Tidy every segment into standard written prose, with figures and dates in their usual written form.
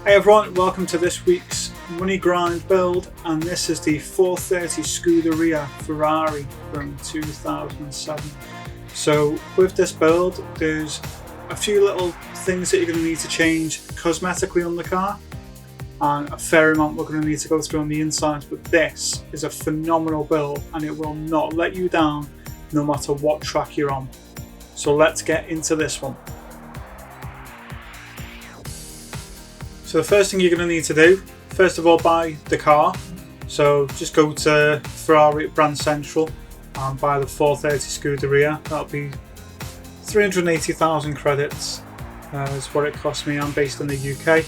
Hey everyone, welcome to this week's Money Grind build, and this is the 430 Scuderia Ferrari from 2007. So with this build, there's a few little things that you're going to need to change cosmetically on the car, and a fair amount we're going to need to go through on the inside, but this is a phenomenal build and it will not let you down no matter what track you're on. So let's get into this one. So the first thing you're going to need to do, first of all, buy the car. So just go to Ferrari at Brand Central and buy the 430 Scuderia. That'll be 380,000 credits is what it cost me. I'm based in the UK.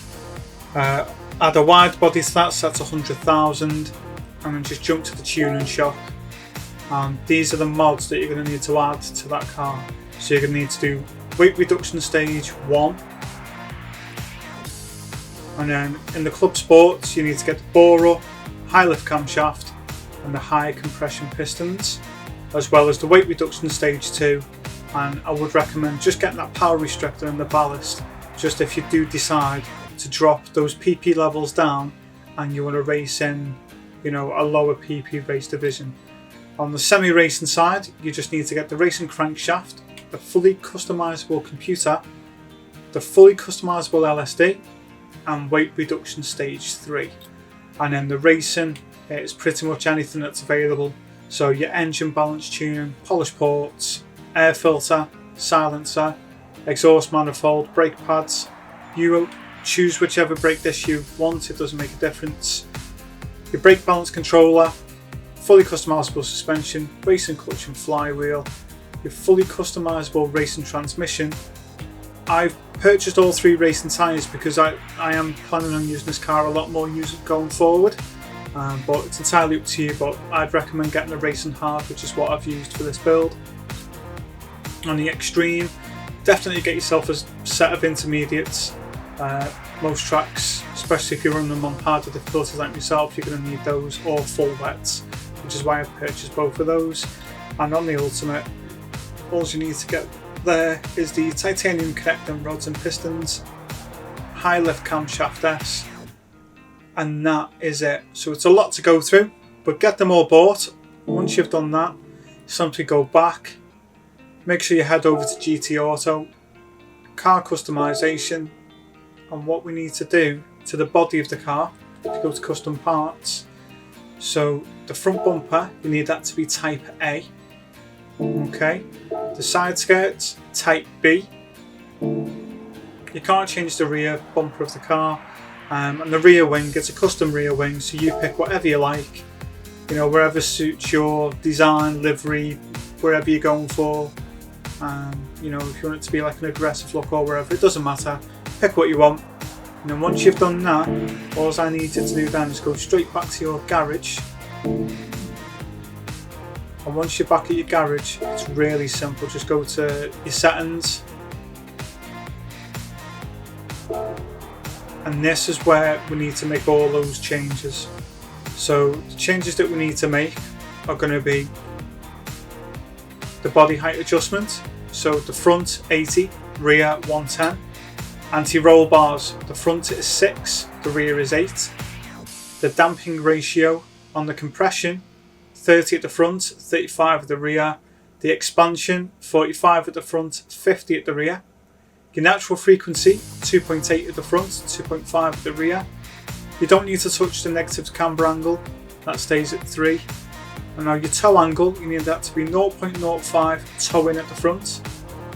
Add a wide body to that, so that's 100,000, and then just jump to the tuning shop. And these are the mods that you're going to need to add to that car. So you're going to need to do weight reduction stage 1. And then in the club sports, you need to get the bore up, high lift camshaft, and the high compression pistons, as well as the weight reduction stage 2. And I would recommend just getting that power restrictor and the ballast, just if you do decide to drop those PP levels down and you want to race in, a lower PP race division. On the semi-racing side, you just need to get the racing crankshaft, the fully customizable computer, the fully customizable LSD, and weight reduction stage 3. And then the racing is pretty much anything that's available. So your engine balance tuning, polish ports, air filter, silencer, exhaust manifold, brake pads. You choose whichever brake disc you want, it doesn't make a difference. Your brake balance controller, fully customizable suspension, racing clutch and flywheel, your fully customizable racing transmission. I've purchased all 3 racing tyres because I am planning on using this car a lot more going forward, but it's entirely up to you, but I'd recommend getting the racing hard, which is what I've used for this build. On the extreme, definitely get yourself a set of intermediates. Most tracks, especially if you're running them on harder difficulties like myself, you're going to need those, or full wets, which is why I've purchased both of those. And on the ultimate, all you need to get there is the titanium connecting rods and pistons, high lift camshaft S, and that is it. So it's a lot to go through, but get them all bought. Once you've done that, simply go back, make sure you head over to GT Auto, car customization, and what we need to do to the body of the car, if you go to custom parts, so the front bumper, you need that to be type A. Okay, the side skirts, type B. You can't change the rear bumper of the car, and the rear wing, it's a custom rear wing, so you pick whatever you like, wherever suits your design, livery, wherever you're going for. If you want it to be like an aggressive look or wherever, it doesn't matter, pick what you want. And then once you've done that, all I need you to do then is go straight back to your garage. And once you're back at your garage, it's really simple. Just go to your settings, and this is where we need to make all those changes. So the changes that we need to make are going to be the body height adjustment. So the front 80, rear 110. Anti-roll bars, the front is 6, the rear is 8. The damping ratio on the compression, 30 at the front, 35 at the rear. The expansion, 45 at the front, 50 at the rear. Your natural frequency, 2.8 at the front, 2.5 at the rear. You don't need to touch the negative camber angle, that stays at 3. And now your toe angle, you need that to be 0.05 toe in at the front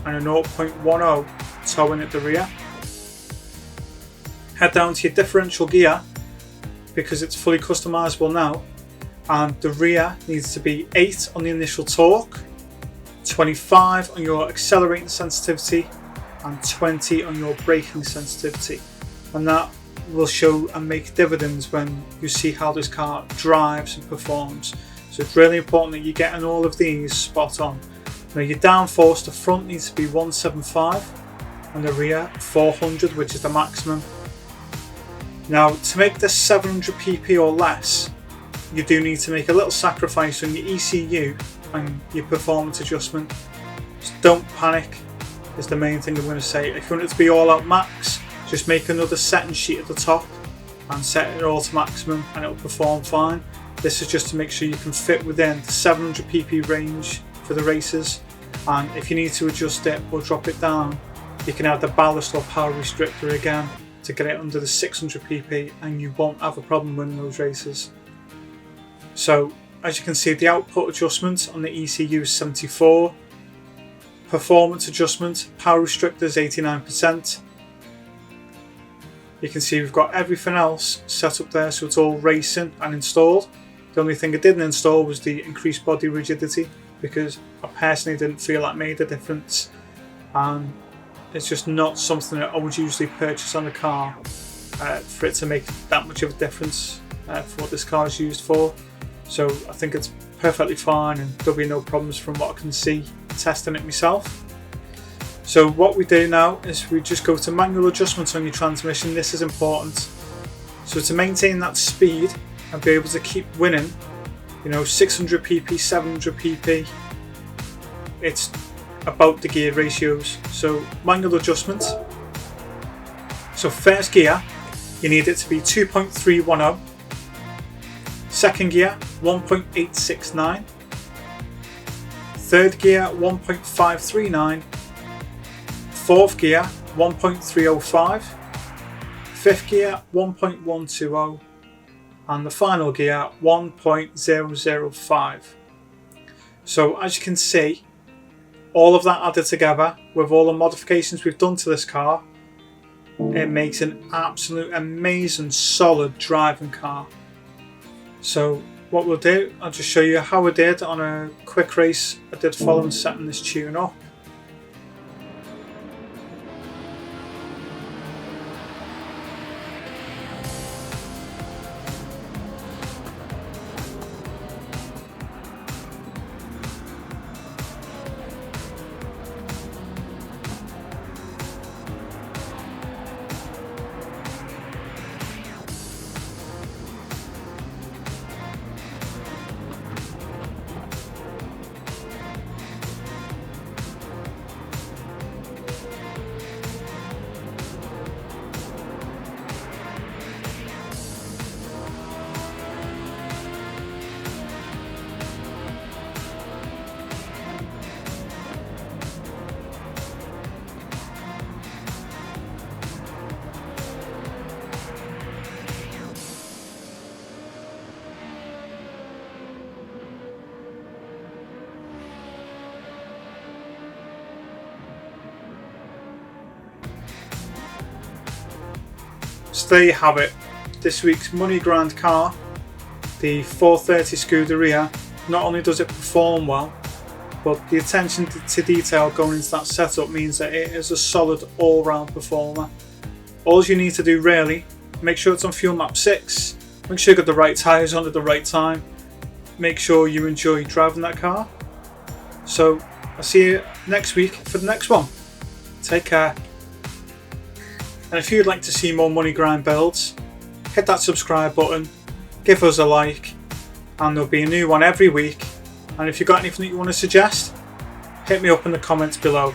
and a 0.10 toe in at the rear. Head down to your differential gear because it's fully customizable now. And the rear needs to be 8 on the initial torque, 25 on your accelerating sensitivity, and 20 on your braking sensitivity. And that will show and make dividends when you see how this car drives and performs. So it's really important that you're getting all of these spot on. Now your downforce, the front needs to be 175 and the rear 400, which is the maximum. Now to make this 700 pp or less, you do need to make a little sacrifice on your ECU and your performance adjustment. Just don't panic is the main thing I'm going to say. If you want it to be all out max, just make another setting sheet at the top and set it all to maximum and it will perform fine. This is just to make sure you can fit within the 700 pp range for the races, and if you need to adjust it or drop it down, you can add the ballast or power restrictor again to get it under the 600 pp and you won't have a problem winning those races. So as you can see, the output adjustment on the ECU is 74, performance adjustment, power restrictor is 89%. You can see we've got everything else set up there, so it's all racing and installed. The only thing I didn't install was the increased body rigidity, because I personally didn't feel that made a difference, and it's just not something that I would usually purchase on a car for it to make that much of a difference for what this car is used for. So I think it's perfectly fine and there'll be no problems from what I can see testing it myself. So what we do now is we just go to manual adjustments on your transmission. This is important. So to maintain that speed and be able to keep winning, 600 pp, 700 pp, it's about the gear ratios. So manual adjustments. So first gear, you need it to be 2.310. Second gear, 1.869. Third gear, 1.539. Fourth gear, 1.305. Fifth gear, 1.120. And the final gear, 1.005. So as you can see, all of that added together with all the modifications we've done to this car, it makes an absolute amazing solid driving car. So what we'll do, I'll just show you how I did on a quick race I did following setting this tune up. So there you have it, this week's Money Grand car, the 430 Scuderia. Not only does it perform well, but the attention to detail going into that setup means that it is a solid all-round performer. All you need to do really, make sure it's on fuel map 6, make sure you've got the right tyres on at the right time, make sure you enjoy driving that car. So I'll see you next week for the next one. Take care. And if you'd like to see more Money Grind builds, hit that subscribe button, give us a like, and there'll be a new one every week. And if you've got anything that you want to suggest, hit me up in the comments below.